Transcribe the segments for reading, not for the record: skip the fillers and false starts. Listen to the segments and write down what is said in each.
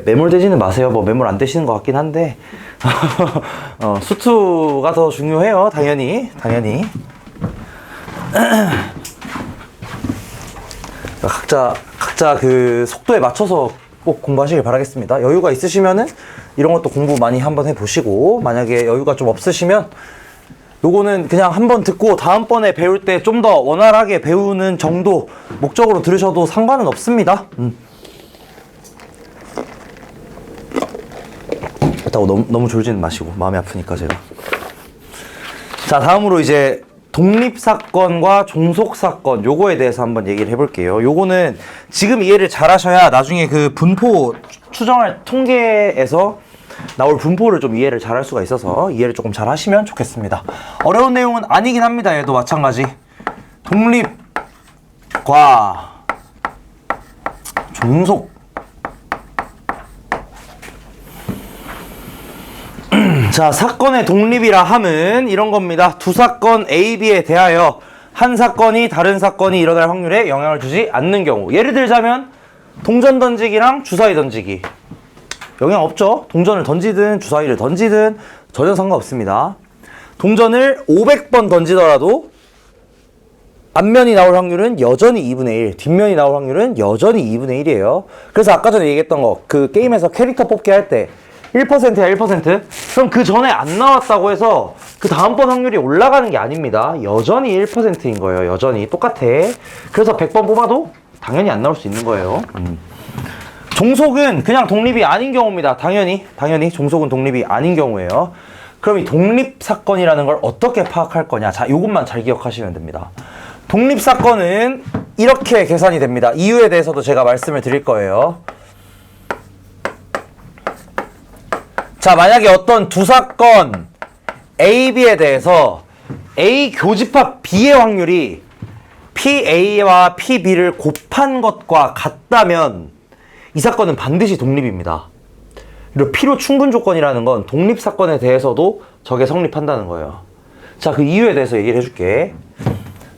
매몰되지는 마세요. 뭐 매몰 안 되시는 것 같긴 한데 수투가 더 중요해요. 당연히 각자 그 속도에 맞춰서 꼭 공부하시길 바라겠습니다. 여유가 있으시면은 이런 것도 공부 많이 한번 해보시고, 만약에 여유가 좀 없으시면 요거는 그냥 한번 듣고 다음번에 배울 때 좀 더 원활하게 배우는 정도 목적으로 들으셔도 상관은 없습니다. 그렇다고 너무 졸지는 마시고, 마음이 아프니까 제가. 자, 다음으로 이제 독립사건과 종속사건, 요거에 대해서 한번 얘기를 해볼게요. 요거는 지금 이해를 잘 하셔야 나중에 그 분포 추정할 통계에서 나올 분포를 좀 이해를 잘 할 수가 있어서 이해를 조금 잘 하시면 좋겠습니다. 어려운 내용은 아니긴 합니다. 얘도 마찬가지. 독립과 종속. 자, 사건의 독립이라 함은 이런 겁니다. 두 사건 A, B에 대하여 한 사건이 다른 사건이 일어날 확률에 영향을 주지 않는 경우. 예를 들자면 동전 던지기랑 주사위 던지기. 영향 없죠? 동전을 던지든 주사위를 던지든 전혀 상관없습니다. 동전을 500번 던지더라도 앞면이 나올 확률은 여전히 2분의 1, 뒷면이 나올 확률은 여전히 2분의 1이에요. 그래서 아까 전에 얘기했던 거, 그 게임에서 캐릭터 뽑기 할 때 1%야 1%? 그럼 그 전에 안 나왔다고 해서 그 다음번 확률이 올라가는 게 아닙니다. 여전히 1%인 거예요. 여전히 똑같아. 그래서 100번 뽑아도 당연히 안 나올 수 있는 거예요. 종속은 그냥 독립이 아닌 경우입니다. 당연히 종속은 독립이 아닌 경우예요. 그럼 이 독립사건이라는 걸 어떻게 파악할 거냐. 자, 요것만 잘 기억하시면 됩니다. 독립사건은 이렇게 계산이 됩니다. 이유에 대해서도 제가 말씀을 드릴 거예요. 자, 만약에 어떤 두 사건 A, B에 대해서 A 교집합 B의 확률이 PA와 PB를 곱한 것과 같다면 이 사건은 반드시 독립입니다. 그리고 필요 충분 조건이라는 건 독립사건에 대해서도 저게 성립한다는 거예요. 자, 그 이유에 대해서 얘기를 해줄게.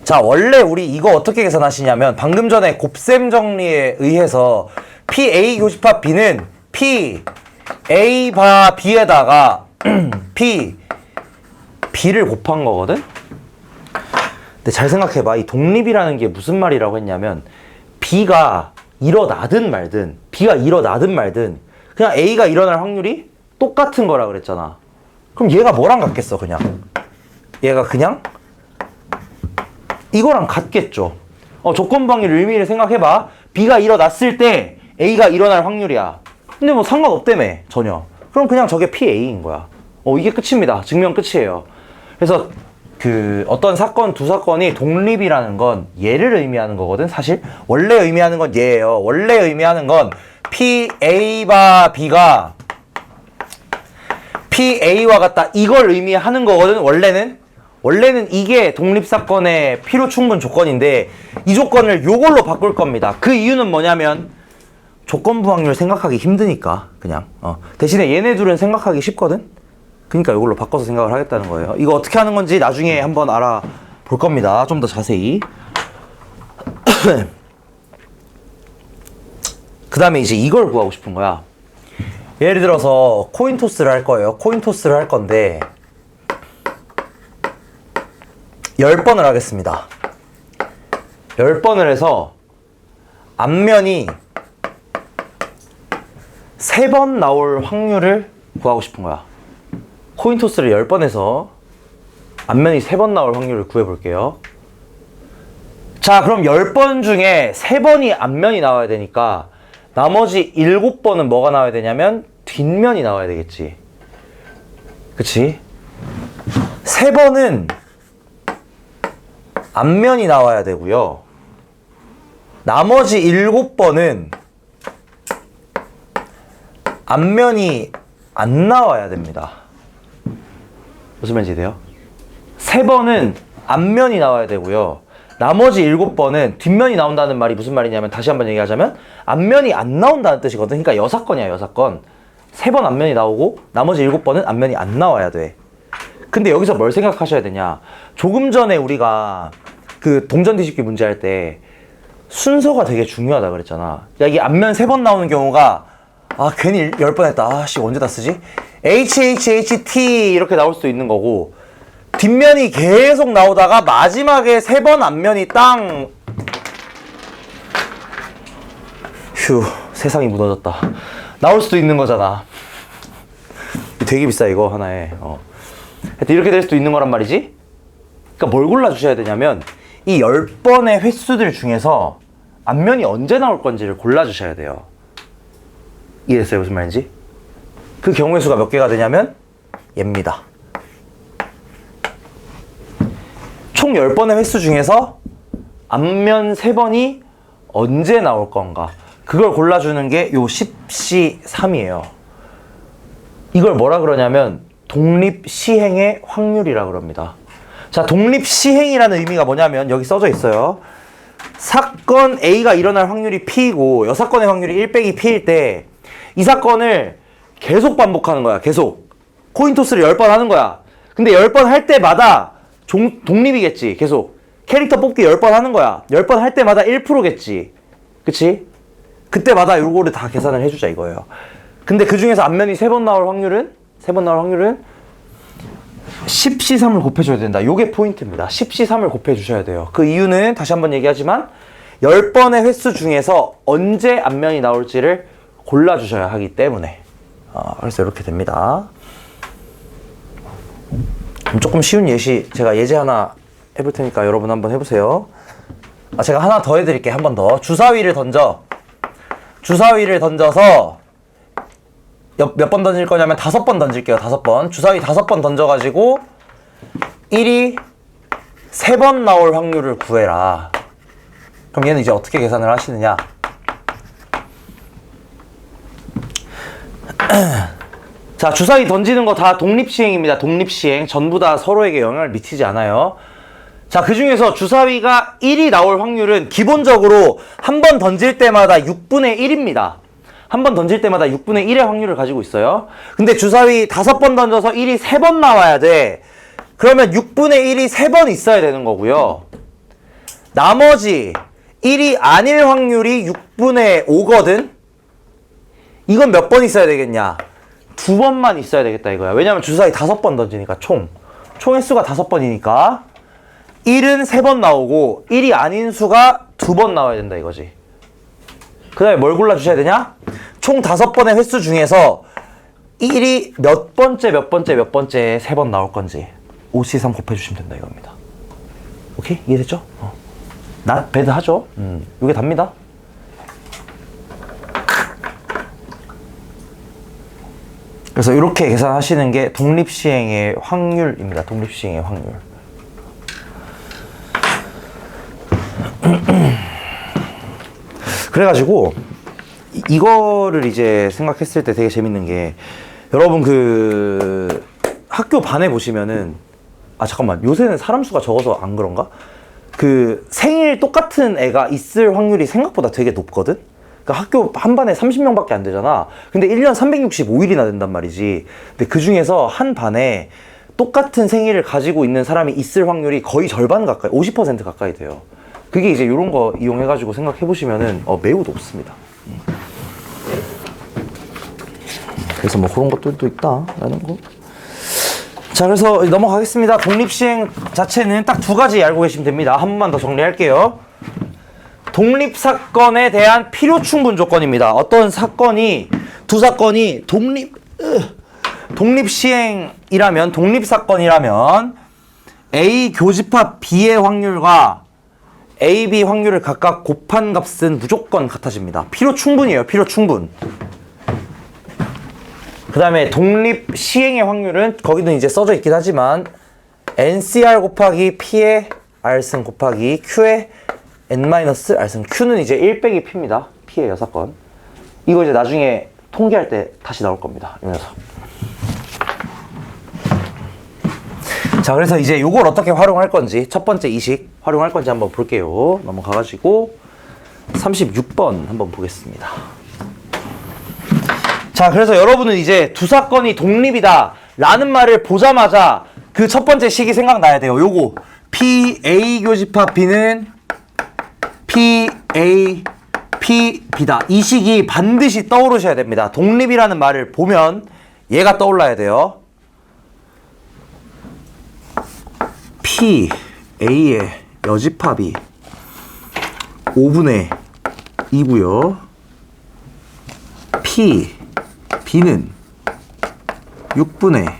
자, 원래 우리 이거 어떻게 계산하시냐면 방금 전에 곱셈 정리에 의해서 PA 교집합 B는 A 바 B에다가 B를 곱한 거거든? 근데 잘 생각해봐. 이 독립이라는 게 무슨 말이라고 했냐면 B가 일어나든 말든 그냥 A가 일어날 확률이 똑같은 거라 그랬잖아. 그럼 얘가 뭐랑 같겠어? 얘가 그냥 이거랑 같겠죠. 조건부 확률 의미를 생각해봐. B가 일어났을 때 A가 일어날 확률이야. 근데 뭐 상관없다며, 전혀. 그럼 그냥 저게 PA인 거야. 이게 끝입니다. 증명 끝이에요. 그래서 그 어떤 사건, 두 사건이 독립이라는 건 얘를 의미하는 거거든. 사실 원래 의미하는 건 얘예요. 원래 의미하는 건 PA와 B가 PA와 같다, 이걸 의미하는 거거든. 원래는 이게 독립사건의 필요 충분 조건인데 이 조건을 요걸로 바꿀 겁니다. 그 이유는 뭐냐면 조건부 확률 생각하기 힘드니까. 그냥 대신에 얘네 둘은 생각하기 쉽거든. 그러니까 이걸로 바꿔서 생각을 하겠다는 거예요. 이거 어떻게 하는 건지 나중에 한번 알아볼 겁니다. 좀 더 자세히. 그 다음에 이제 이걸 구하고 싶은 거야. 예를 들어서 코인 토스를 할 거예요. 코인 토스를 할 건데 10번을 하겠습니다. 10번을 해서 앞면이 3번 나올 확률을 구하고 싶은 거야. 코인 토스를 10번 해서 앞면이 3번 나올 확률을 구해볼게요. 자, 그럼 10번 중에 3번이 앞면이 나와야 되니까 나머지 7번은 뭐가 나와야 되냐면 뒷면이 나와야 되겠지. 그치? 3번은 앞면이 나와야 되고요. 나머지 7번은 앞면이 안 나와야 됩니다. 무슨 말인지 돼요? 3번은 앞면이 나와야 되고요. 나머지 7번은 뒷면이 나온다는 말이 무슨 말이냐면, 다시 한번 얘기하자면 앞면이 안 나온다는 뜻이거든. 그러니까 여사건이야, 여사건. 3번 앞면이 나오고 나머지 7번은 앞면이 안 나와야 돼. 근데 여기서 뭘 생각하셔야 되냐, 조금 전에 우리가 그 동전 뒤집기 문제 할 때 순서가 되게 중요하다 그랬잖아. 야, 이게 앞면 3번 나오는 경우가 아, 괜히 10번 했다. 아씨, 언제 다 쓰지? HHHT 이렇게 나올 수도 있는 거고, 뒷면이 계속 나오다가 마지막에 3번 앞면이 땅. 휴, 세상이 무너졌다. 나올 수도 있는 거잖아. 되게 비싸, 이거 하나에. 하여튼 이렇게 될 수도 있는 거란 말이지? 그러니까 뭘 골라주셔야 되냐면, 이 10번의 횟수들 중에서 앞면이 언제 나올 건지를 골라주셔야 돼요. 이해됐어요? 무슨 말인지? 그 경우의 수가 몇 개가 되냐면 얘입니다. 총 10번의 횟수 중에서 앞면 3번이 언제 나올 건가, 그걸 골라주는 게 요 10C3이에요. 이걸 뭐라 그러냐면 독립시행의 확률이라 그럽니다. 자, 독립시행이라는 의미가 뭐냐면 여기 써져 있어요. 사건 A가 일어날 확률이 P이고 여사건의 확률이 1 빼기 P일 때 이 사건을 계속 반복하는 거야. 계속 코인토스를 10번 하는 거야. 근데 10번 할 때마다 독립이겠지. 계속 캐릭터 뽑기 10번 하는 거야. 10번 할 때마다 1%겠지. 그치? 그때마다 요거를 다 계산을 해주자 이거예요. 근데 그 중에서 앞면이 3번 나올 확률은 10C3을 곱해줘야 된다. 요게 포인트입니다. 10C3을 곱해주셔야 돼요. 그 이유는 다시 한번 얘기하지만 10번의 횟수 중에서 언제 앞면이 나올지를 골라주셔야 하기 때문에. 그래서 이렇게 됩니다. 조금 쉬운 예시, 제가 예제 하나 해볼 테니까 여러분 한번 해보세요. 제가 하나 더 해드릴게요. 한 번 더. 주사위를 던져서 몇 번 던질 거냐면 5번 던질게요. 5번. 주사위 5번 던져가지고 1이 3번 나올 확률을 구해라. 그럼 얘는 이제 어떻게 계산을 하시느냐? 자, 주사위 던지는 거 다 독립시행입니다. 독립시행. 전부 다 서로에게 영향을 미치지 않아요. 자, 그 중에서 주사위가 1이 나올 확률은 기본적으로 한 번 던질 때마다 6분의 1입니다. 한 번 던질 때마다 6분의 1의 확률을 가지고 있어요. 근데 주사위 5번 던져서 1이 3번 나와야 돼. 그러면 6분의 1이 3번 있어야 되는 거고요. 나머지 1이 아닐 확률이 6분의 5거든? 이건 몇 번 있어야 되겠냐? 2번만 있어야 되겠다 이거야. 왜냐면 주사위 5번 던지니까 총 횟수가 5번이니까 1은 3번 나오고 1이 아닌 수가 2번 나와야 된다 이거지. 그 다음에 뭘 골라주셔야 되냐? 총 5번의 횟수 중에서 1이 몇 번째 3번 나올 건지 5C3 곱해주시면 된다 이겁니다. 오케이? 이해됐죠? not bad 하죠? 이게 답니다. 그래서 이렇게 계산하시는 게 독립시행의 확률입니다. 독립시행의 확률. 그래가지고 이거를 이제 생각했을 때 되게 재밌는 게, 여러분 그 학교 반에 보시면은, 잠깐만, 요새는 사람 수가 적어서 안 그런가? 그 생일 똑같은 애가 있을 확률이 생각보다 되게 높거든? 그러니까 학교 한 반에 30명밖에 안 되잖아. 근데 1년 365일이나 된단 말이지. 근데 그 중에서 한 반에 똑같은 생일을 가지고 있는 사람이 있을 확률이 거의 절반 가까이, 50% 가까이 돼요. 그게 이제 이런 거 이용해가지고 생각해보시면은 매우 높습니다. 그래서 뭐 그런 것들도 있다라는 거. 자, 그래서 넘어가겠습니다. 독립시행 자체는 딱 2가지 알고 계시면 됩니다. 한 번만 더 정리할게요. 독립사건에 대한 필요충분 조건입니다. 어떤 사건이, 두 사건이 독립시행이라면, 독립사건이라면 A 교집합 B의 확률과 A, B 확률을 각각 곱한 값은 무조건 같아집니다. 필요충분이에요. 필요충분. 그 다음에 독립시행의 확률은 거기는 이제 써져 있긴 하지만 NCR 곱하기 P의 R승 곱하기 Q의 N-R승. Q는 이제 1 빼기 P입니다. P의 여사건. 이거 이제 나중에 통계할 때 다시 나올 겁니다. 이 녀석. 자, 그래서 이제 요걸 어떻게 활용할 건지, 첫 번째 이식 활용할 건지 한번 볼게요. 넘어가가지고 36번 한번 보겠습니다. 자, 그래서 여러분은 이제 두 사건이 독립이다 라는 말을 보자마자 그 첫 번째 식이 생각나야 돼요. 요거 PA 교집합 B는 PA P, B다. 이 식이 반드시 떠오르셔야 됩니다. 독립이라는 말을 보면 얘가 떠올라야 돼요. P, A의 여집합이 5분의 2고요. P, B는 6분의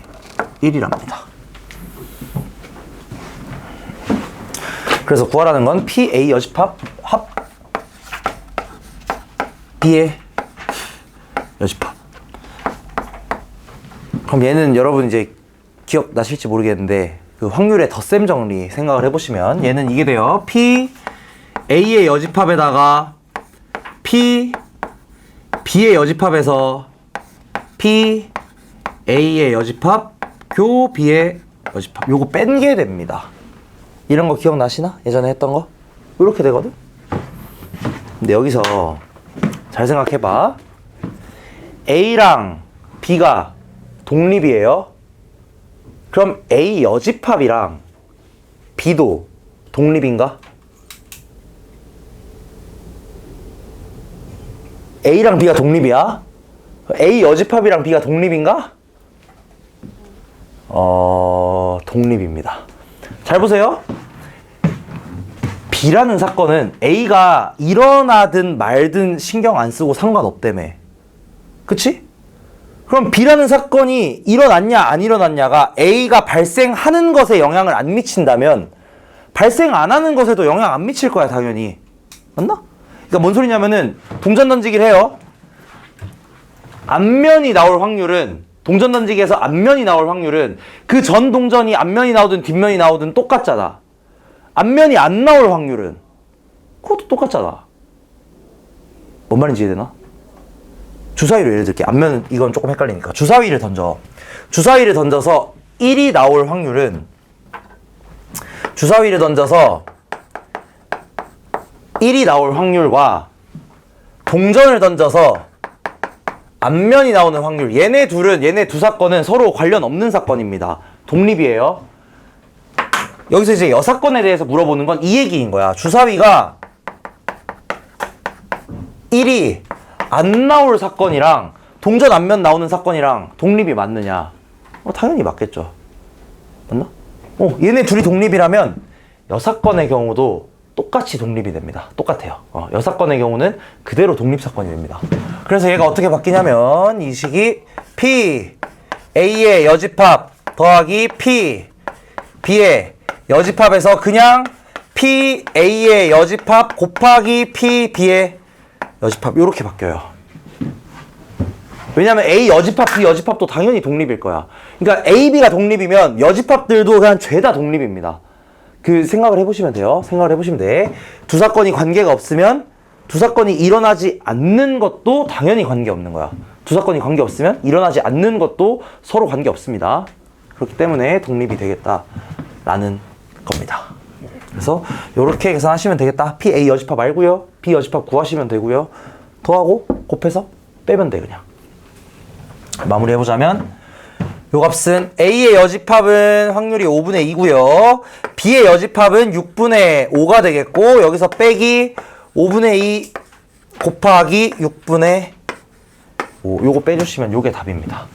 1이랍니다. 그래서 구하라는 건 P, A 여집합 합 B의 여집합. 그럼 얘는 여러분 이제 기억나실지 모르겠는데 그 확률의 덧셈 정리 생각을 해보시면 얘는 이게 돼요. P, A의 여집합에다가 P, B의 여집합에서 P, A의 여집합, 교 B의 여집합. 요거 뺀 게 됩니다. 이런 거 기억나시나? 예전에 했던 거? 이렇게 되거든? 근데 여기서 잘 생각해봐. A랑 B가 독립이에요. 그럼 A 여집합이랑 B도 독립인가? A랑 B가 독립이야? A 여집합이랑 B가 독립인가? 독립입니다. 잘 보세요. B라는 사건은 A가 일어나든 말든 신경 안 쓰고 상관없다며. 그치? 그럼 B라는 사건이 일어났냐 안 일어났냐가 A가 발생하는 것에 영향을 안 미친다면 발생 안 하는 것에도 영향 안 미칠 거야, 당연히. 맞나? 그러니까 뭔 소리냐면은 동전 던지기를 해요. 앞면이 나올 확률은, 동전 던지기에서 앞면이 나올 확률은 그 전 동전이 앞면이 나오든 뒷면이 나오든 똑같잖아. 앞면이 안 나올 확률은 그것도 똑같잖아. 뭔 말인지 이해되나? 주사위로 예를 들게. 앞면 이건 조금 헷갈리니까 주사위를 던져. 주사위를 던져서 1이 나올 확률은, 주사위를 던져서 1이 나올 확률과 동전을 던져서 앞면이 나오는 확률, 얘네 두 사건은 서로 관련 없는 사건입니다. 독립이에요. 여기서 이제 여사건에 대해서 물어보는 건 이 얘기인 거야. 주사위가 1이 안 나올 사건이랑 동전 앞면 나오는 사건이랑 독립이 맞느냐? 당연히 맞겠죠. 맞나? 얘네 둘이 독립이라면 여사건의 경우도 똑같이 독립이 됩니다. 똑같아요. 여사건의 경우는 그대로 독립사건이 됩니다. 그래서 얘가 어떻게 바뀌냐면 이 식이 P, A의 여집합 더하기 P, B의 여집합에서 그냥 P, A의 여집합 곱하기 P, B의 여집합 이렇게 바뀌어요. 왜냐면 A 여집합, B 여집합도 당연히 독립일 거야. 그러니까 A, B가 독립이면 여집합들도 그냥 죄다 독립입니다. 그 생각을 해보시면 돼요. 생각을 해보시면 돼. 두 사건이 관계가 없으면 두 사건이 일어나지 않는 것도 당연히 관계 없는 거야. 두 사건이 관계 없으면 일어나지 않는 것도 서로 관계 없습니다. 그렇기 때문에 독립이 되겠다라는 겁니다. 그래서 이렇게 계산하시면 되겠다. P, A 여집합 알고요. B 여집합 구하시면 되고요. 더하고 곱해서 빼면 돼 그냥. 마무리해보자면 요 값은 A의 여집합은 확률이 5분의 2고요. B의 여집합은 6분의 5가 되겠고 여기서 빼기 5분의 2 곱하기 6분의 5 요거 빼주시면 요게 답입니다.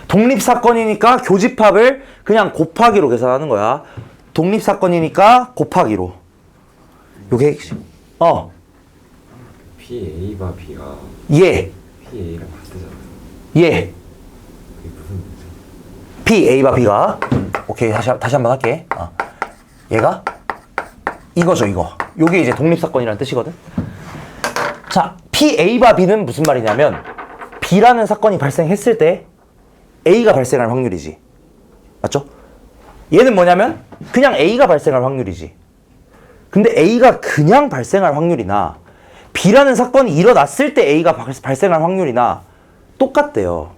독립사건이니까 교집합을 그냥 곱하기로 계산하는 거야. 독립사건이니까 곱하기로. 요게 PA와 B가 예. PA랑 같으잖아요. 예. 그게 무슨 뜻이죠? P, A와 B가 오케이 다시 한번 할게. 얘가 이거죠 이거. 요게 이제 독립사건이라는 뜻이거든. 자, P, A와 B는 무슨 말이냐면 B라는 사건이 발생했을 때 A가 발생할 확률이지. 맞죠? 얘는 뭐냐면 그냥 A가 발생할 확률이지. 근데 A가 그냥 발생할 확률이나 B라는 사건이 일어났을 때 A가 발생할 확률이나 똑같대요.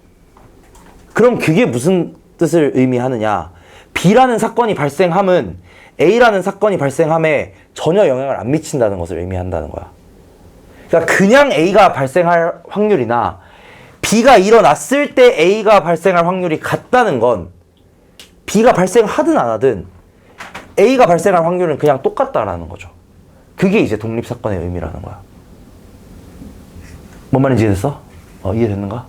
그럼 그게 무슨 뜻을 의미하느냐? B라는 사건이 발생함은 A라는 사건이 발생함에 전혀 영향을 안 미친다는 것을 의미한다는 거야. 그러니까 그냥 A가 발생할 확률이나 B가 일어났을 때 A가 발생할 확률이 같다는 건 B가 발생하든 안 하든 A가 발생할 확률은 그냥 똑같다라는 거죠. 그게 이제 독립사건의 의미라는 거야. 뭔 말인지 이해됐어? 이해됐는가?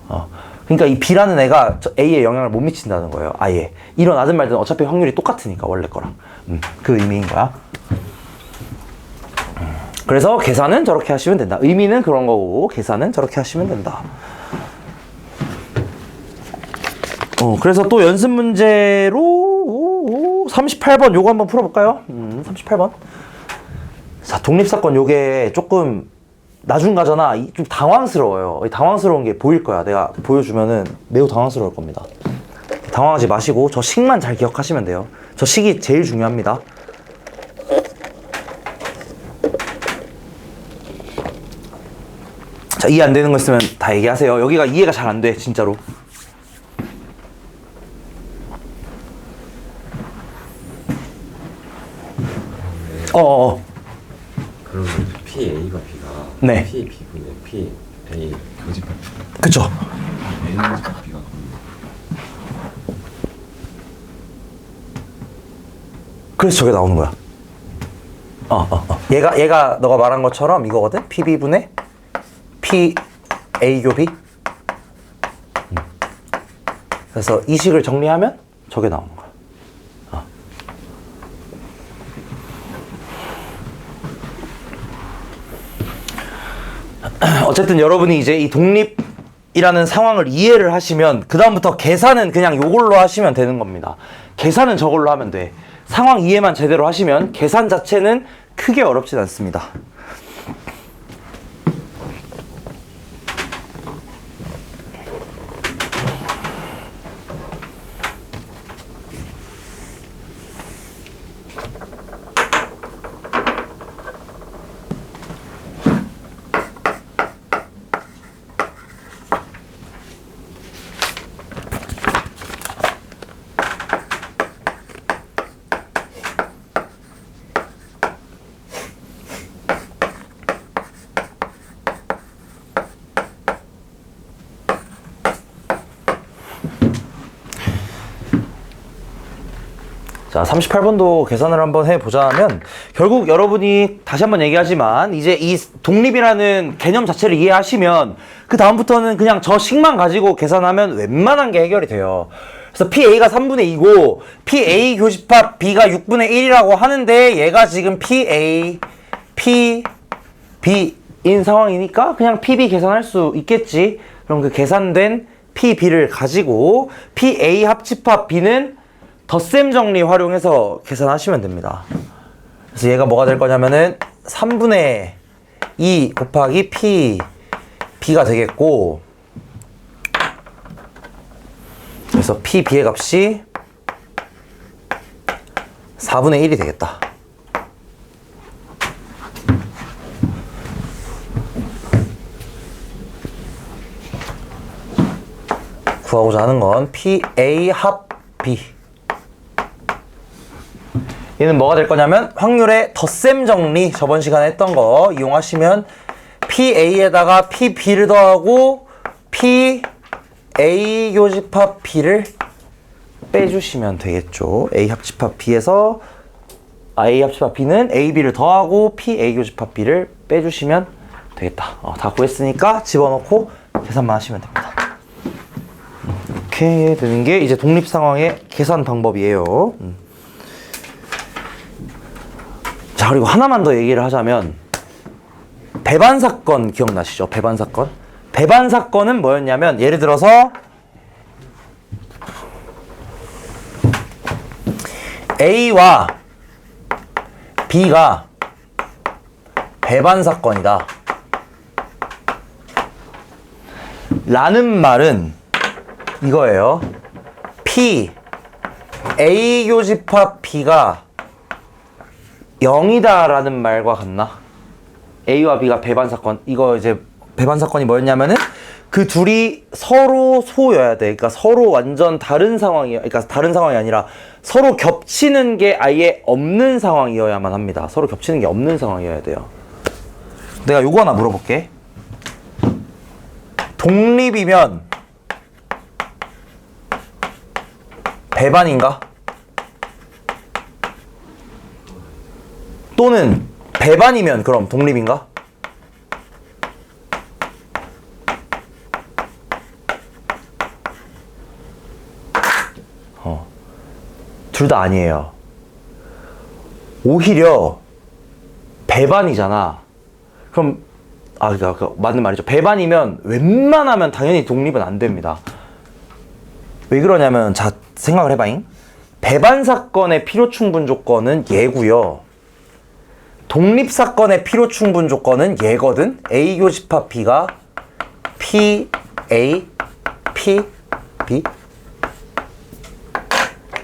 그러니까 이 B라는 애가 저 A에 영향을 못 미친다는 거예요. 아예. 일어나든 말든 어차피 확률이 똑같으니까 원래 거랑. 그 의미인 거야. 그래서 계산은 저렇게 하시면 된다. 의미는 그런 거고 계산은 저렇게 하시면 된다. 그래서 또 연습 문제로 38번 요거 한번 풀어볼까요? 38번. 자, 독립사건 요게 조금 나중가잖아. 좀 당황스러워요. 당황스러운 게 보일 거야. 내가 보여주면은 매우 당황스러울 겁니다. 당황하지 마시고 저 식만 잘 기억하시면 돼요. 저 식이 제일 중요합니다. 자, 이해 안 되는 거 있으면 다 얘기하세요. 여기가 이해가 잘 안 돼, 진짜로. 그러면 PA가 B가 네. P B분의 P A 교집합 그쵸? A 교집합 B가 그래서 저게 나오는 거야. 얘가 너가 말한 것처럼 이거거든? PB분의 PA 교비. 그래서 이 식을 정리하면 저게 나오는 거야. 어쨌든 여러분이 이제 이 독립이라는 상황을 이해를 하시면 그 다음부터 계산은 그냥 요걸로 하시면 되는 겁니다. 계산은 저걸로 하면 돼. 상황 이해만 제대로 하시면 계산 자체는 크게 어렵진 않습니다. 자, 38번도 계산을 한번 해보자면 결국 여러분이 다시 한번 얘기하지만 이제 이 독립이라는 개념 자체를 이해하시면 그 다음부터는 그냥 저 식만 가지고 계산하면 웬만한 게 해결이 돼요. 그래서 PA가 3분의 2고 PA 교집합 B가 6분의 1이라고 하는데 얘가 지금 PA, PB인 상황이니까 그냥 PB 계산할 수 있겠지. 그럼 그 계산된 PB를 가지고 PA 합집합 B는 덧셈 정리 활용해서 계산하시면 됩니다. 그래서 얘가 뭐가 될 거냐면은 3분의 2 곱하기 B가 되겠고, 그래서 PB의 값이 4분의 1이 되겠다. 구하고자 하는 건 PA 합 B. 얘는 뭐가 될 거냐면 확률의 덧셈 정리, 저번 시간에 했던 거 이용하시면 PA에다가 PB를 더하고 PA 교집합 B를 빼주시면 되겠죠. A 합집합 B에서 A 합집합 B는 AB를 더하고 PA 교집합 B를 빼주시면 되겠다. 다 구했으니까 집어넣고 계산만 하시면 됩니다. 이렇게 되는 게 이제 독립 상황의 계산 방법이에요. 자, 그리고 하나만 더 얘기를 하자면 배반 사건 기억나시죠? 배반 사건. 배반 사건은 뭐였냐면 예를 들어서 A와 B가 배반 사건이다 라는 말은 이거예요. P A 교집합 B가 0이다 라는 말과 같나? A와 B가 배반 사건. 이거 이제 배반 사건이 뭐였냐면은 그 둘이 서로 소여야 돼. 그러니까 서로 완전 다른 상황이야. 그러니까 다른 상황이 아니라 서로 겹치는 게 아예 없는 상황이어야만 합니다. 서로 겹치는 게 없는 상황이어야 돼요. 내가 요거 하나 물어볼게. 독립이면 배반인가? 또는 배반이면 그럼 독립인가? 둘 다 아니에요. 오히려 배반이잖아. 그럼 그러니까 맞는 말이죠. 배반이면 웬만하면 당연히 독립은 안 됩니다. 왜 그러냐면 자 생각을 해봐잉. 배반 사건의 필요 충분 조건은 얘고요. 독립 사건의 필요 충분 조건은 얘거든. A 교집합 B가 P A P B.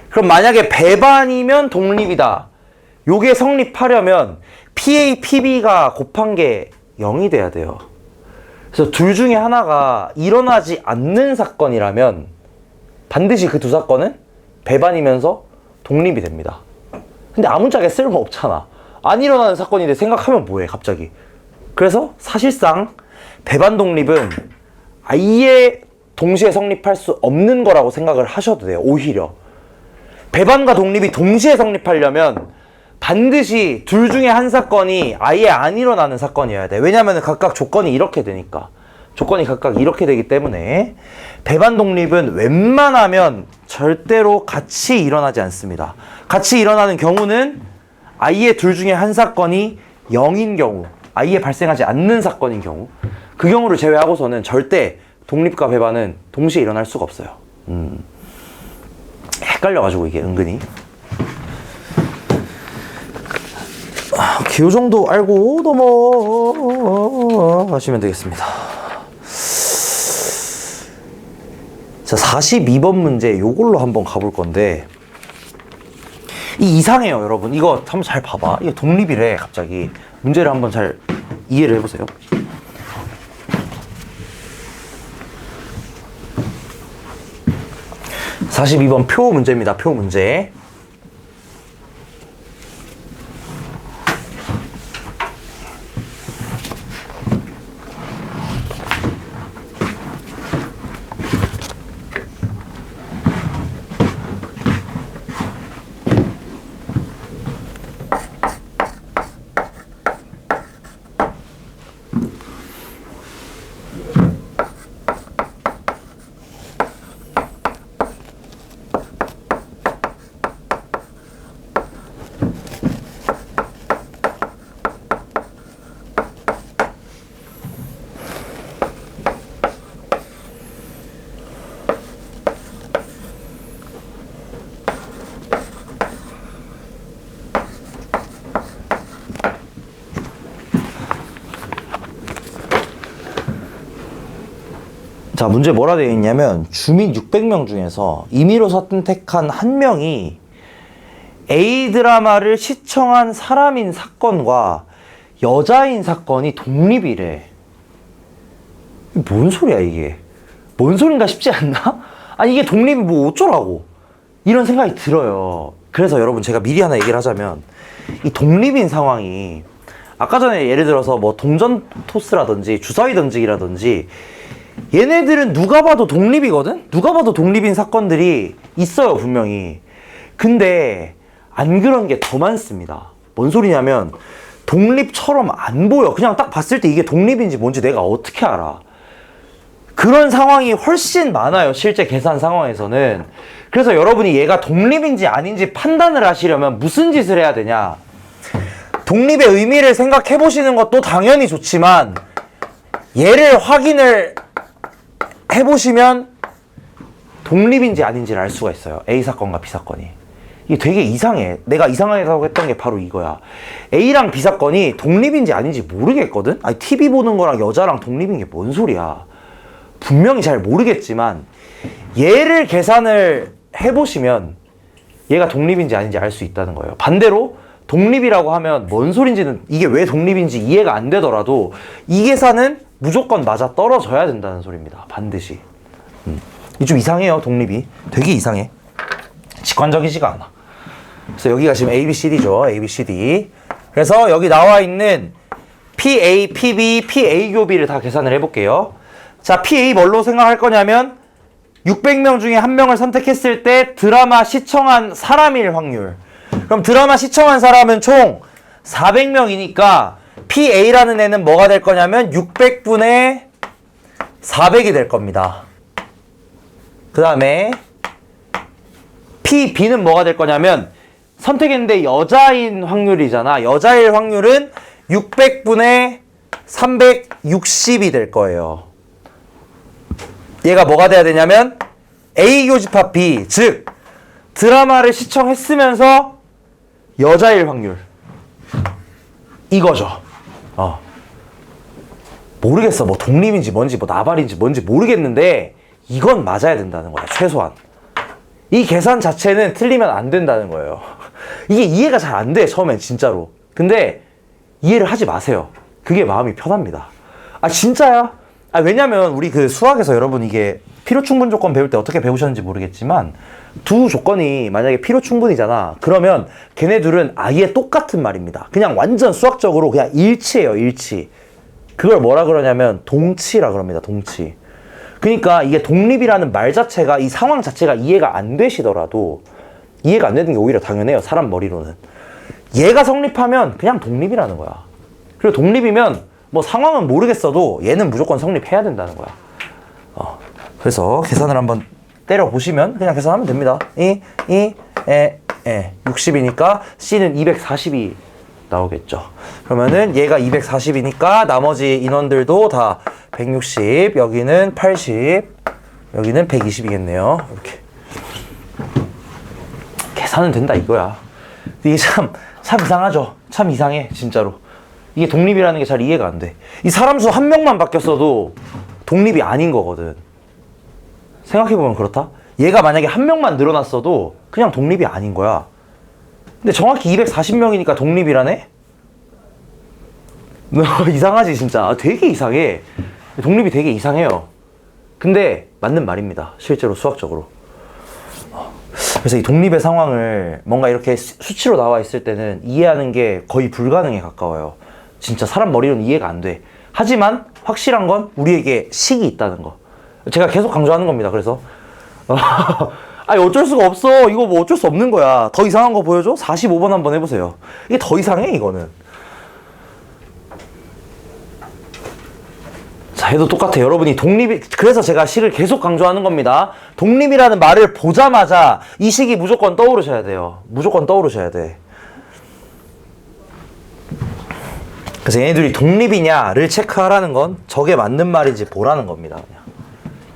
그럼 만약에 배반이면 독립이다. 요게 성립하려면 PA, PB가 곱한 게 0이 돼야 돼요. 그래서 둘 중에 하나가 일어나지 않는 사건이라면 반드시 그 두 사건은 배반이면서 독립이 됩니다. 근데 아무짝에 쓸모 없잖아. 안 일어나는 사건인데 생각하면 뭐해 갑자기. 그래서 사실상 배반 독립은 아예 동시에 성립할 수 없는 거라고 생각을 하셔도 돼요. 오히려 배반과 독립이 동시에 성립하려면 반드시 둘 중에 한 사건이 아예 안 일어나는 사건이어야 돼. 왜냐하면 각각 조건이 이렇게 되니까. 조건이 각각 이렇게 되기 때문에 배반 독립은 웬만하면 절대로 같이 일어나지 않습니다. 같이 일어나는 경우는 아예 둘 중에 한 사건이 0인 경우, 아예 발생하지 않는 사건인 경우, 그 경우를 제외하고서는 절대 독립과 배반은 동시에 일어날 수가 없어요. 헷갈려가지고 이게 은근히. 이 정도 알고 넘어가시면 되겠습니다. 자, 42번 문제 요걸로 한번 가볼 건데 이 이상해요, 여러분. 이거 한번 잘 봐봐. 이게 독립이래, 갑자기. 문제를 한번 잘 이해를 해보세요. (42번) 표 문제입니다. 표 문제. 자, 문제 뭐라 되어 있냐면 주민 600명 중에서 임의로 선택한 한 명이 A 드라마를 시청한 사람인 사건과 여자인 사건이 독립이래. 뭔 소리야 이게? 뭔 소린가 싶지 않나? 아니 이게 독립이 뭐 어쩌라고 이런 생각이 들어요. 그래서 여러분 제가 미리 하나 얘기를 하자면 이 독립인 상황이 아까 전에 예를 들어서 뭐 동전 토스라든지 주사위 던지기라든지 얘네들은 누가 봐도 독립이거든? 누가 봐도 독립인 사건들이 있어요, 분명히. 근데 안 그런 게 더 많습니다. 뭔 소리냐면 독립처럼 안 보여. 그냥 딱 봤을 때 이게 독립인지 뭔지 내가 어떻게 알아. 그런 상황이 훨씬 많아요, 실제 계산 상황에서는. 그래서 여러분이 얘가 독립인지 아닌지 판단을 하시려면 무슨 짓을 해야 되냐. 독립의 의미를 생각해 보시는 것도 당연히 좋지만 얘를 확인을 해보시면 독립인지 아닌지를 알 수가 있어요. A 사건과 B 사건이. 이게 되게 이상해. 내가 이상하다고 했던 게 바로 이거야. A랑 B 사건이 독립인지 아닌지 모르겠거든? 아니, TV 보는 거랑 여자랑 독립인 게 뭔 소리야. 분명히 잘 모르겠지만 얘를 계산을 해보시면 얘가 독립인지 아닌지 알 수 있다는 거예요. 반대로 독립이라고 하면 뭔 소린지는, 이게 왜 독립인지 이해가 안 되더라도 이 계산은 무조건 맞아 떨어져야 된다는 소리입니다. 반드시. 이게 좀 이상해요, 독립이. 되게 이상해. 직관적이지가 않아. 그래서 여기가 지금 ABCD죠. ABCD. 그래서 여기 나와 있는 PA, PB, PA 교비를 다 계산을 해볼게요. 자, PA 뭘로 생각할 거냐면 600명 중에 한 명을 선택했을 때 드라마 시청한 사람일 확률. 그럼 드라마 시청한 사람은 총 400명이니까 PA라는 애는 뭐가 될 거냐면 600분의 400이 될 겁니다. 그 다음에 P, B는 뭐가 될 거냐면 선택했는데 여자인 확률이잖아. 여자일 확률은 600분의 360이 될 거예요. 얘가 뭐가 돼야 되냐면 A 교집합 B, 즉 드라마를 시청했으면서 여자일 확률 이거죠. 모르겠어. 뭐 독립인지 뭔지 뭐 나발인지 뭔지 모르겠는데 이건 맞아야 된다는 거야. 최소한 이 계산 자체는 틀리면 안 된다는 거예요. 이게 이해가 잘 안 돼, 처음엔 진짜로. 근데 이해를 하지 마세요. 그게 마음이 편합니다. 아 진짜야? 아 왜냐면 우리 그 수학에서 여러분 이게 필요 충분 조건 배울 때 어떻게 배우셨는지 모르겠지만 두 조건이 만약에 필요 충분이잖아. 그러면 걔네들은 아예 똑같은 말입니다. 그냥 완전 수학적으로 그냥 일치예요, 일치. 그걸 뭐라 그러냐면 동치라 그럽니다, 동치. 그러니까 이게 독립이라는 말 자체가, 이 상황 자체가 이해가 안 되시더라도, 이해가 안 되는 게 오히려 당연해요, 사람 머리로는. 얘가 성립하면 그냥 독립이라는 거야. 그리고 독립이면 뭐 상황은 모르겠어도 얘는 무조건 성립해야 된다는 거야. 그래서 계산을 한번 때려보시면 그냥 계산하면 됩니다. 60이니까 C는 240이 나오겠죠. 그러면은 얘가 240이니까 나머지 인원들도 다 160, 여기는 80, 여기는 120이겠네요. 이렇게. 계산은 된다 이거야. 이게 참 이상하죠. 참 이상해, 진짜로. 이게 독립이라는 게 잘 이해가 안 돼. 이 사람 수 한 명만 바뀌었어도 독립이 아닌 거거든. 생각해보면 그렇다? 얘가 만약에 한 명만 늘어났어도 그냥 독립이 아닌 거야. 근데 정확히 240명이니까 독립이라네? 이상하지 진짜. 되게 이상해. 독립이 되게 이상해요. 근데 맞는 말입니다, 실제로 수학적으로. 그래서 이 독립의 상황을 뭔가 이렇게 수치로 나와 있을 때는 이해하는 게 거의 불가능에 가까워요. 진짜 사람 머리로는 이해가 안 돼. 하지만 확실한 건 우리에게 식이 있다는 거. 제가 계속 강조하는 겁니다. 그래서 아니 어쩔 수가 없어. 이거 뭐 어쩔 수 없는 거야. 더 이상한 거 보여줘? 45번 한번 해보세요. 이게 더 이상해 이거는. 자, 해도 똑같아. 여러분이 독립이, 그래서 제가 식을 계속 강조하는 겁니다. 독립이라는 말을 보자마자 이 식이 무조건 떠오르셔야 돼요. 무조건 떠오르셔야 돼. 그래서 얘네들이 독립이냐를 체크하라는 건 저게 맞는 말인지 보라는 겁니다. 그냥.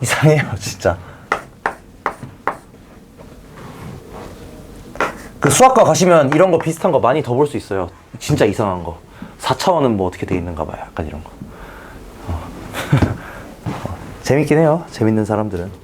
이상해요, 진짜. 그 수학과 가시면 이런 거 비슷한 거 많이 더 볼 수 있어요. 진짜 이상한 거. 4차원은 뭐 어떻게 돼 있는가 봐요. 약간 이런 거. 재밌긴 해요. 재밌는 사람들은.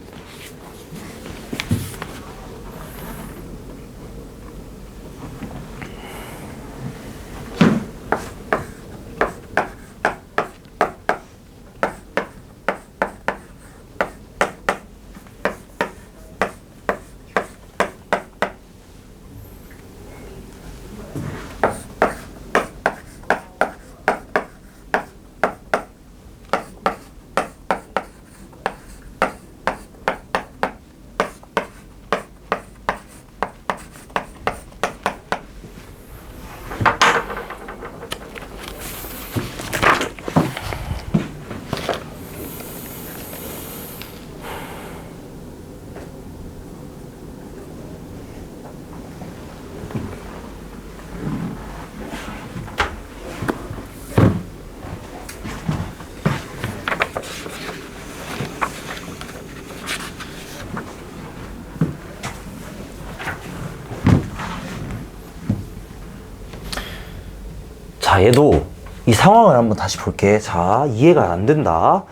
자, 얘도 이 상황을 한번 다시 볼게. 자, 이해가 안 된다.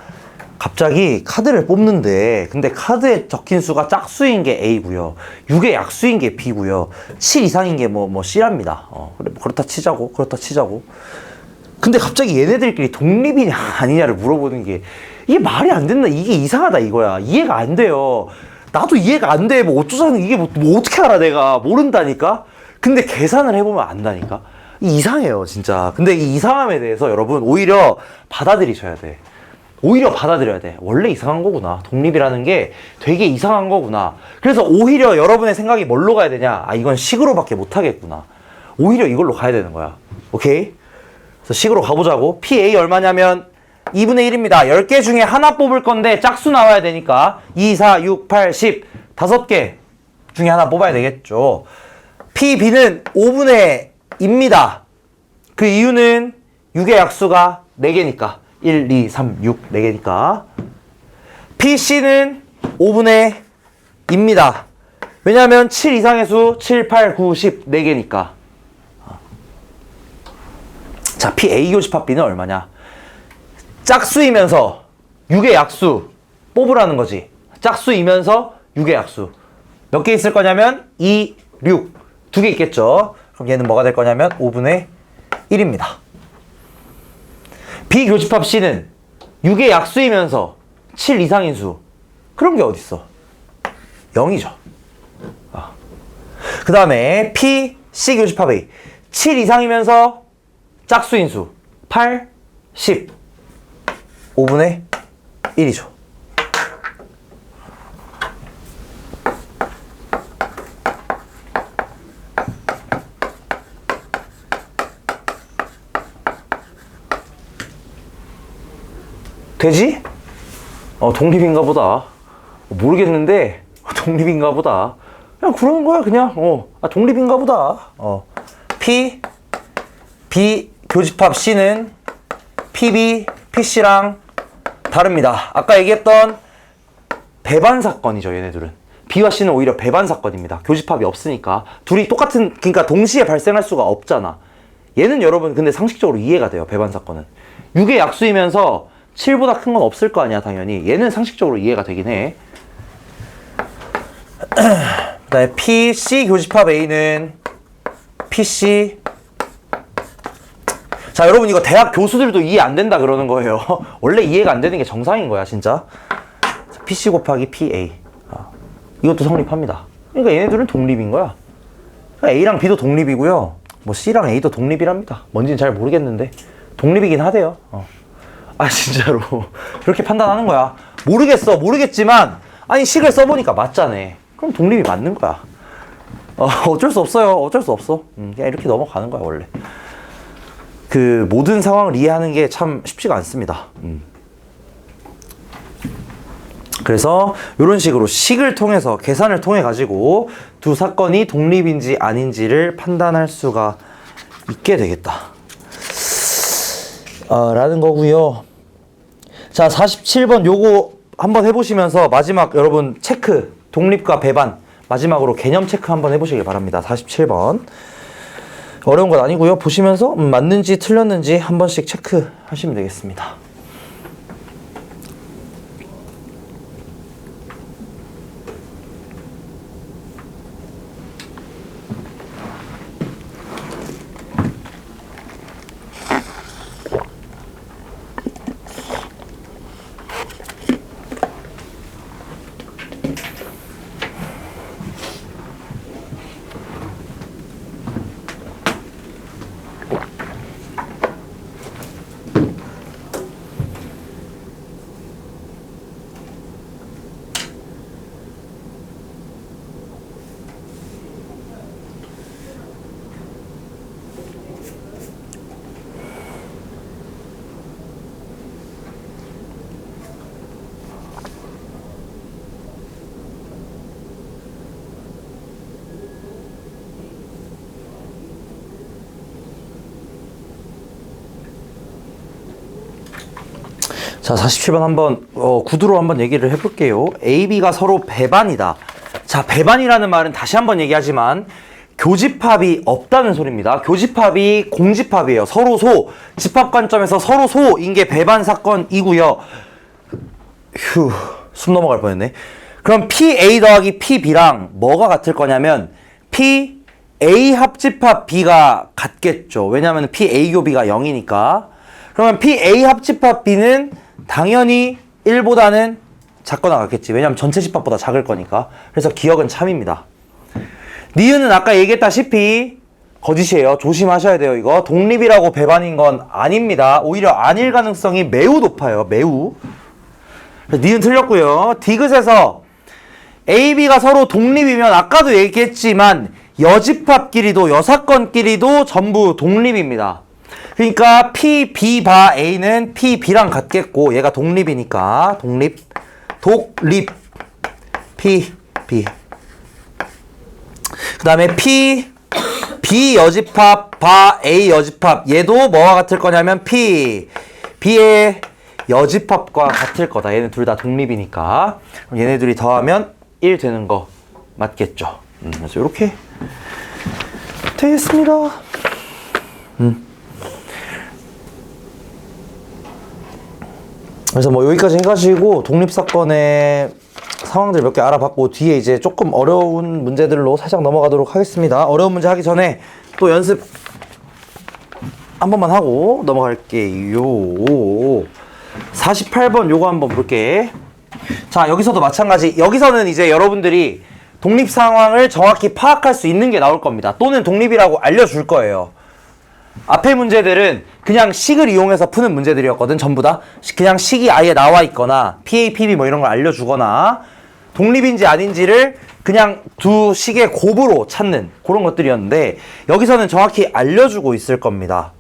갑자기 카드를 뽑는데, 근데 카드에 적힌 수가 짝수인 게 A고요. 6의 약수인 게 B고요. 7 이상인 게 뭐 C랍니다. 그래, 그렇다 치자고, 그렇다 치자고. 근데 갑자기 얘네들끼리 독립이냐 아니냐를 물어보는 게 이게 말이 안 된다. 이게 이상하다 이거야. 이해가 안 돼요. 나도 이해가 안 돼. 뭐 어쩌자는, 이게 뭐 어떻게 알아 내가. 모른다니까. 근데 계산을 해보면 안다니까. 이상해요 진짜. 근데 이 이상함에 대해서 여러분 오히려 받아들이셔야 돼. 오히려 받아들여야 돼. 원래 이상한 거구나. 독립이라는 게 되게 이상한 거구나. 그래서 오히려 여러분의 생각이 뭘로 가야 되냐. 아, 이건 식으로밖에 못하겠구나. 오히려 이걸로 가야 되는 거야. 오케이? 그래서 식으로 가보자고. PA 얼마냐면 2분의 1입니다. 10개 중에 하나 뽑을 건데 짝수 나와야 되니까 2, 4, 6, 8, 10 5개. 중에 하나 뽑아야 되겠죠. PB는 5분의 2입니다. 그 이유는 6의 약수가 4개니까. 1, 2, 3, 6, 4개니까. PC는 5분의 2입니다. 왜냐하면 7 이상의 수 7, 8, 9, 10, 4개니까. 자, PA 교집합 B는 얼마냐? 짝수이면서 6의 약수 뽑으라는 거지. 짝수이면서 6의 약수. 몇 개 있을 거냐면 2, 6. 2개 있겠죠. 그럼 얘는 뭐가 될 거냐면 5분의 1입니다. B교집합 C는 6의 약수이면서 7 이상인 수. 그런 게 어딨어? 0이죠. 그 다음에 P, C 교집합 A. 7 이상이면서 짝수인 수. 8, 10. 5분의 1이죠. 되지? 독립인가 보다. 모르겠는데 독립인가 보다. 그냥 그러는 거야 그냥. 독립인가 보다. P, B 교집합 C는 PB, PC랑 다릅니다. 아까 얘기했던 배반 사건이죠, 얘네들은. B와 C는 오히려 배반 사건입니다. 교집합이 없으니까. 둘이 똑같은, 그러니까 동시에 발생할 수가 없잖아. 얘는 여러분 근데 상식적으로 이해가 돼요, 배반 사건은. 6의 약수이면서 7보다 큰 건 없을 거 아니야, 당연히. 얘는 상식적으로 이해가 되긴 해. 그 다음에 PC 교집합 A는 PC. 자, 여러분 이거 대학 교수들도 이해 안 된다 그러는 거예요. 원래 이해가 안 되는 게 정상인 거야, 진짜. PC 곱하기 PA. 이것도 성립합니다. 그러니까 얘네들은 독립인 거야. 그러니까 A랑 B도 독립이고요. 뭐 C랑 A도 독립이랍니다. 뭔지는 잘 모르겠는데 독립이긴 하대요. 진짜로. 그렇게 판단하는 거야. 모르겠지만 아니 식을 써보니까 맞잖아. 그럼 독립이 맞는 거야. 어쩔 수 없어요. 어쩔 수 없어. 그냥 이렇게 넘어가는 거야, 원래. 그 모든 상황을 이해하는 게 참 쉽지가 않습니다. 그래서 이런 식으로 식을 통해서 계산을 통해 가지고 두 사건이 독립인지 아닌지를 판단할 수가 있게 되겠다. 라는 거고요. 자, 47번 요거 한번 해보시면서 마지막 여러분 체크, 독립과 배반 마지막으로 개념 체크 한번 해보시길 바랍니다. 47번 어려운 건 아니고요. 보시면서 맞는지 틀렸는지 한 번씩 체크하시면 되겠습니다. 자, 47번 한번 구두로 한번 얘기를 해볼게요. A, B가 서로 배반이다. 자, 배반이라는 말은 다시 한번 얘기하지만 교집합이 없다는 소리입니다. 교집합이 공집합이에요. 서로 소. 집합 관점에서 서로 소인 게 배반 사건이고요. 숨 넘어갈 뻔했네. 그럼 PA 더하기 PB랑 뭐가 같을 거냐면 PA 합집합 B가 같겠죠. 왜냐하면 PA 교비가 0이니까. 그러면 PA 합집합 B는 당연히 1보다는 작거나 같겠지. 왜냐면 전체 집합보다 작을 거니까. 그래서 기억은 참입니다. 니은은 아까 얘기했다시피 거짓이에요. 조심하셔야 돼요. 이거 독립이라고 배반인 건 아닙니다. 오히려 아닐 가능성이 매우 높아요. 매우. 니은 틀렸고요. 디귿에서 A, B가 서로 독립이면 아까도 얘기했지만 여집합끼리도 여사건끼리도 전부 독립입니다. 그러니까 P, B, 바 A는 P, B랑 같겠고 얘가 독립이니까 독립 P, B 그 다음에 P, B 여집합, 바 A 여집합. 얘도 뭐와 같을 거냐면 P, B의 여집합과 같을 거다. 얘는 둘 다 독립이니까. 그럼 얘네들이 더하면 1 되는 거 맞겠죠. 그래서 이렇게 되겠습니다. 그래서 뭐 여기까지 해가지고 독립사건의 상황들 몇 개 알아봤고, 뒤에 이제 조금 어려운 문제들로 살짝 넘어가도록 하겠습니다. 어려운 문제 하기 전에 또 연습 한 번만 하고 넘어갈게요. 48번 요거 한번 볼게. 자, 여기서도 마찬가지. 여기서는 이제 여러분들이 독립 상황을 정확히 파악할 수 있는 게 나올 겁니다. 또는 독립이라고 알려줄 거예요. 앞에 문제들은 그냥 식을 이용해서 푸는 문제들이었거든. 전부 다 그냥 식이 아예 나와 있거나 PA, PB 뭐 이런 걸 알려주거나 독립인지 아닌지를 그냥 두 식의 곱으로 찾는 그런 것들이었는데, 여기서는 정확히 알려주고 있을 겁니다.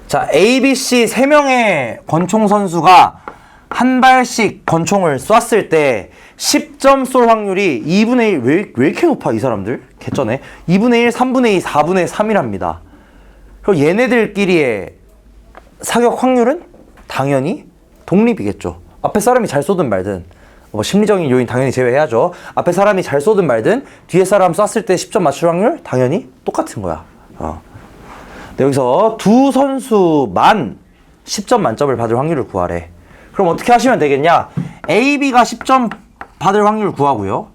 자, A, B, C 3명의 권총 선수가 한 발씩 권총을 쐈을 때 10점 쏠 확률이 2분의 1, 왜 이렇게 높아 이 사람들? 개쩌네. 2분의 1, 3분의 2, 4분의 3이랍니다. 그럼 얘네들끼리의 사격 확률은 당연히 독립이겠죠. 앞에 사람이 잘 쏘든 말든, 뭐 심리적인 요인 당연히 제외해야죠. 앞에 사람이 잘 쏘든 말든 뒤에 사람 쐈을 때 10점 맞출 확률 당연히 똑같은 거야. 근데 여기서 두 선수만 10점 만점을 받을 확률을 구하래. 그럼 어떻게 하시면 되겠냐? A, B가 10점 받을 확률 구하고요.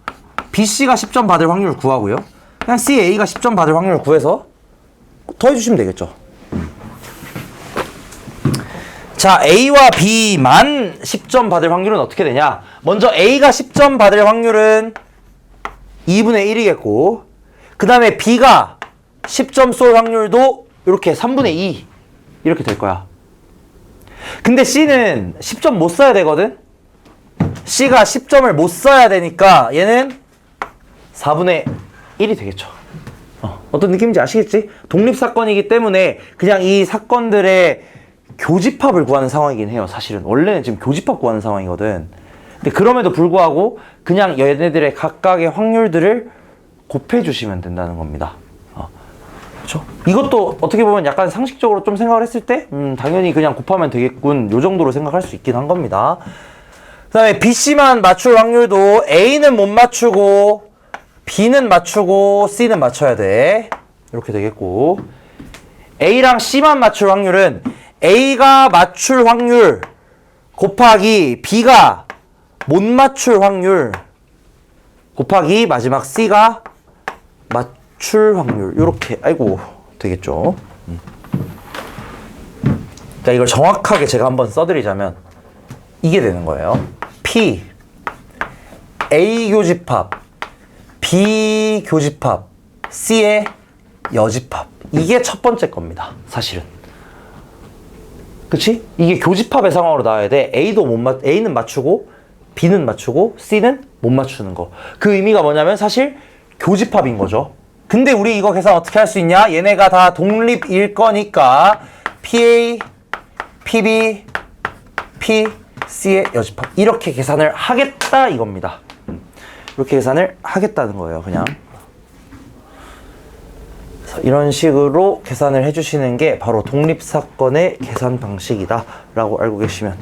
B, C가 10점 받을 확률 구하고요. 그냥 C, A가 10점 받을 확률 구해서 더해주시면 되겠죠. 자, A와 B만 10점 받을 확률은 어떻게 되냐? 먼저 A가 10점 받을 확률은 2분의 1이겠고, 그 다음에 B가 10점 쏠 확률도 이렇게 3분의 2 이렇게 될 거야. 근데 C는 10점 못 써야 되거든? C가 10점을 못 써야 되니까 얘는 4분의 1이 되겠죠. 어떤 느낌인지 아시겠지? 독립사건이기 때문에 그냥 이 사건들의 교집합을 구하는 상황이긴 해요. 사실은 원래는 지금 교집합 구하는 상황이거든. 근데 그럼에도 불구하고 그냥 얘네들의 각각의 확률들을 곱해주시면 된다는 겁니다. 그렇죠? 이것도 어떻게 보면 약간 상식적으로 좀 생각을 했을 때 당연히 그냥 곱하면 되겠군, 요 정도로 생각할 수 있긴 한 겁니다. 그 다음에 BC만 맞출 확률도 A는 못 맞추고 B는 맞추고 C는 맞춰야 돼. 이렇게 되겠고, A랑 C만 맞출 확률은 A가 맞출 확률 곱하기 B가 못 맞출 확률 곱하기 마지막 C가 맞출 확률, 요렇게 아이고 되겠죠. 자, 이걸 정확하게 제가 한번 써드리자면 이게 되는 거예요. P A 교집합 B 교집합 C의 여집합, 이게 첫 번째 겁니다. 사실은 그치? 이게 교집합의 상황으로 나와야 돼. A는 맞추고 B는 맞추고 C는 못 맞추는 거. 그 의미가 뭐냐면 사실 교집합인 거죠. 근데 우리 이거 계산 어떻게 할 수 있냐? 얘네가 다 독립일 거니까 PA, PB, P, C의 여집합, 이렇게 계산을 하겠다 이겁니다. 이렇게 계산을 하겠다는 거예요. 그냥 이런 식으로 계산을 해주시는 게 바로 독립사건의 계산 방식이다 라고 알고 계시면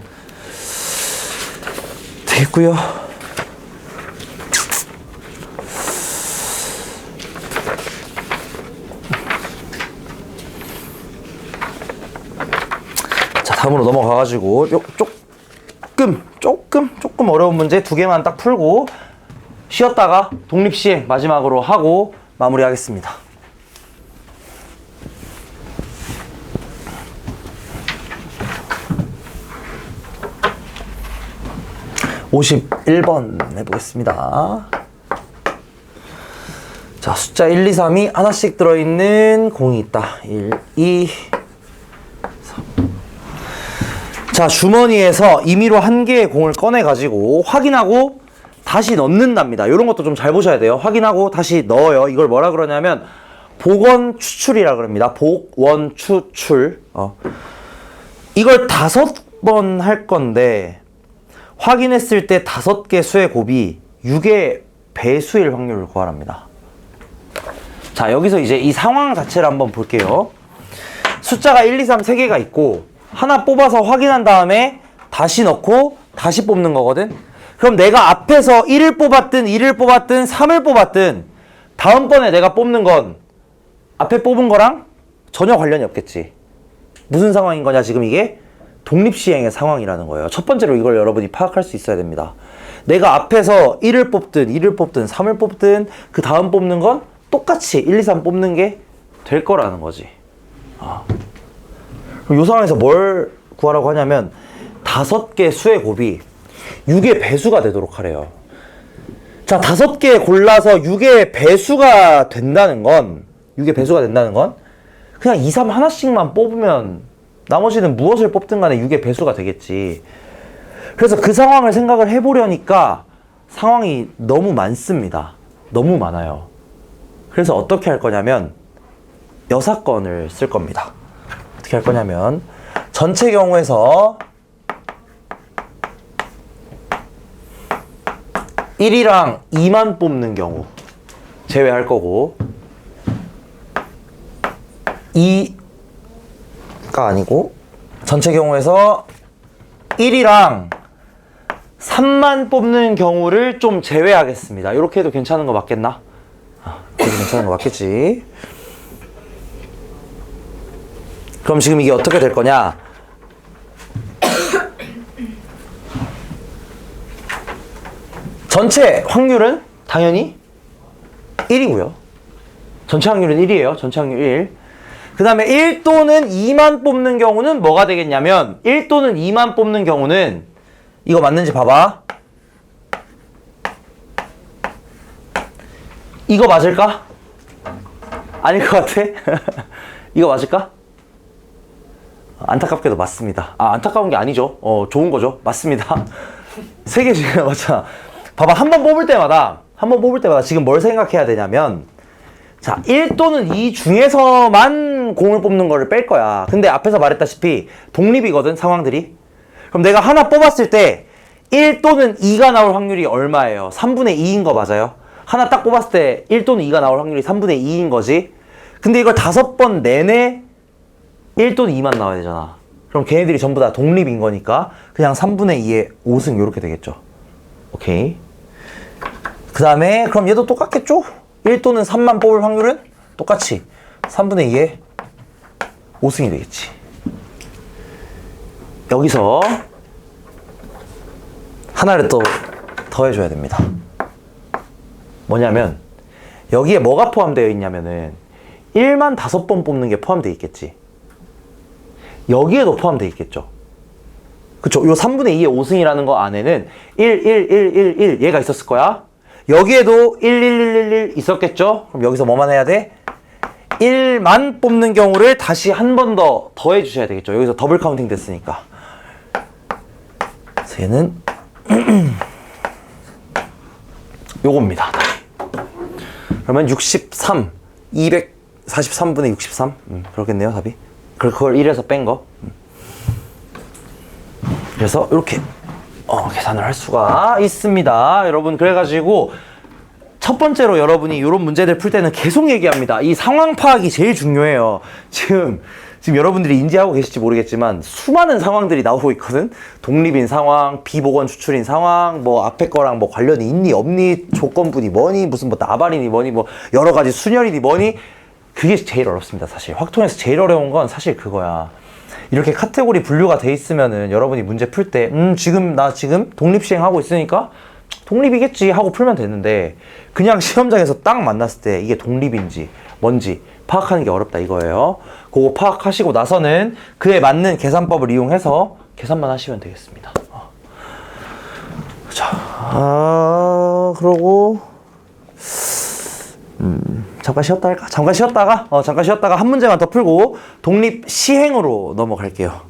되겠고요. 자, 다음으로 넘어가가지고 조금 어려운 문제 2개만 딱 풀고 쉬었다가 독립시행 마지막으로 하고 마무리하겠습니다. 51번 해보겠습니다. 자, 숫자 1, 2, 3이 하나씩 들어있는 공이 있다. 1, 2, 3. 자, 주머니에서 임의로 한 개의 공을 꺼내가지고 확인하고 다시 넣는답니다. 이런 것도 좀 잘 보셔야 돼요. 확인하고 다시 넣어요. 이걸 뭐라 그러냐면 복원 추출이라 그럽니다. 복원 추출. 이걸 5번 할 건데 확인했을 때 5개 수의 곱이 6의 배수일 확률을 구하랍니다. 자, 여기서 이제 이 상황 자체를 한번 볼게요. 숫자가 1, 2, 3 3개가 있고 하나 뽑아서 확인한 다음에 다시 넣고 다시 뽑는 거거든. 그럼 내가 앞에서 1을 뽑았든 2를 뽑았든 3을 뽑았든 다음번에 내가 뽑는 건 앞에 뽑은 거랑 전혀 관련이 없겠지. 무슨 상황인 거냐 지금 이게? 독립시행의 상황이라는 거예요. 첫 번째로 이걸 여러분이 파악할 수 있어야 됩니다. 내가 앞에서 1을 뽑든 2를 뽑든 3을 뽑든 그 다음 뽑는 건 똑같이 1, 2, 3 뽑는 게 될 거라는 거지. 그럼 이 상황에서 뭘 구하라고 하냐면 5개 수의 곱이 6의 배수가 되도록 하래요. 자, 5개 골라서 6의 배수가 된다는 건 그냥 2, 3 하나씩만 뽑으면 나머지는 무엇을 뽑든 간에 6의 배수가 되겠지. 그래서 그 상황을 생각을 해보려니까 상황이 너무 많습니다. 너무 많아요. 그래서 어떻게 할 거냐면 여사건을 쓸 겁니다. 어떻게 할 거냐면 전체 경우에서 1이랑 2만 뽑는 경우 제외할 거고 2가 아니고 전체 경우에서 1이랑 3만 뽑는 경우를 좀 제외하겠습니다. 이렇게 해도 괜찮은 거 맞겠나? 이렇게 괜찮은 거 맞겠지? 그럼 지금 이게 어떻게 될 거냐? 전체 확률은 당연히 1이고요. 전체 확률은 1이에요. 전체 확률 1. 그 다음에 1 또는 2만 뽑는 경우는 뭐가 되겠냐면 1 또는 2만 뽑는 경우는 이거 맞는지 봐봐. 이거 맞을까? 아닐 것 같아? 이거 맞을까? 안타깝게도 맞습니다. 안타까운 게 아니죠. 좋은 거죠. 맞습니다. 3개 중에 맞잖아. 봐봐, 한 번 뽑을 때마다 지금 뭘 생각해야 되냐면 자, 1 또는 2 중에서만 공을 뽑는 거를 뺄 거야. 근데 앞에서 말했다시피 독립이거든, 상황들이. 그럼 내가 하나 뽑았을 때 1 또는 2가 나올 확률이 얼마예요? 3분의 2인 거 맞아요? 하나 딱 뽑았을 때 1 또는 2가 나올 확률이 3분의 2인 거지. 근데 이걸 5번 내내 1 또는 2만 나와야 되잖아. 그럼 걔네들이 전부 다 독립인 거니까 그냥 3분의 2의 5승 이렇게 되겠죠. 오케이. 그 다음에 그럼 얘도 똑같겠죠? 1 또는 3만 뽑을 확률은 똑같이 3분의 2의 5승이 되겠지. 여기서 하나를 또 더해줘야 됩니다. 뭐냐면 여기에 뭐가 포함되어 있냐면은 1만 5번 뽑는 게 포함되어 있겠지. 여기에도 포함되어 있겠죠. 그쵸? 요 3분의 2의 5승이라는 거 안에는 1, 1, 1, 1, 1 얘가 있었을 거야. 여기에도 1, 1, 1, 1, 1 있었겠죠? 그럼 여기서 뭐만 해야 돼? 1만 뽑는 경우를 다시 한 번 더 더해 주셔야 되겠죠. 여기서 더블 카운팅 됐으니까. 그래서 얘는 요겁니다. 그러면 63, 243분의 63. 그렇겠네요, 답이. 그걸 1에서 뺀 거. 그래서 이렇게 계산을 할 수가 있습니다. 여러분, 그래가지고 첫 번째로 여러분이 이런 문제들 풀 때는 계속 얘기합니다. 이 상황 파악이 제일 중요해요. 지금 여러분들이 인지하고 계실지 모르겠지만 수많은 상황들이 나오고 있거든. 독립인 상황, 비보건 추출인 상황, 뭐 앞에 거랑 뭐 관련이 있니 없니, 조건분이 뭐니, 무슨 뭐 나발이니 뭐니, 뭐 여러 가지 순열이니 뭐니. 그게 제일 어렵습니다. 사실 확통에서 제일 어려운 건 사실 그거야. 이렇게 카테고리 분류가 돼 있으면은 여러분이 문제 풀 때 나 지금 독립시행하고 있으니까 독립이겠지 하고 풀면 되는데 그냥 시험장에서 딱 만났을 때 이게 독립인지 뭔지 파악하는 게 어렵다 이거예요. 그거 파악하시고 나서는 그에 맞는 계산법을 이용해서 계산만 하시면 되겠습니다. 자, 그러고 잠깐 쉬었다 할까? 잠깐 쉬었다가 한 문제만 더 풀고 독립 시행으로 넘어갈게요.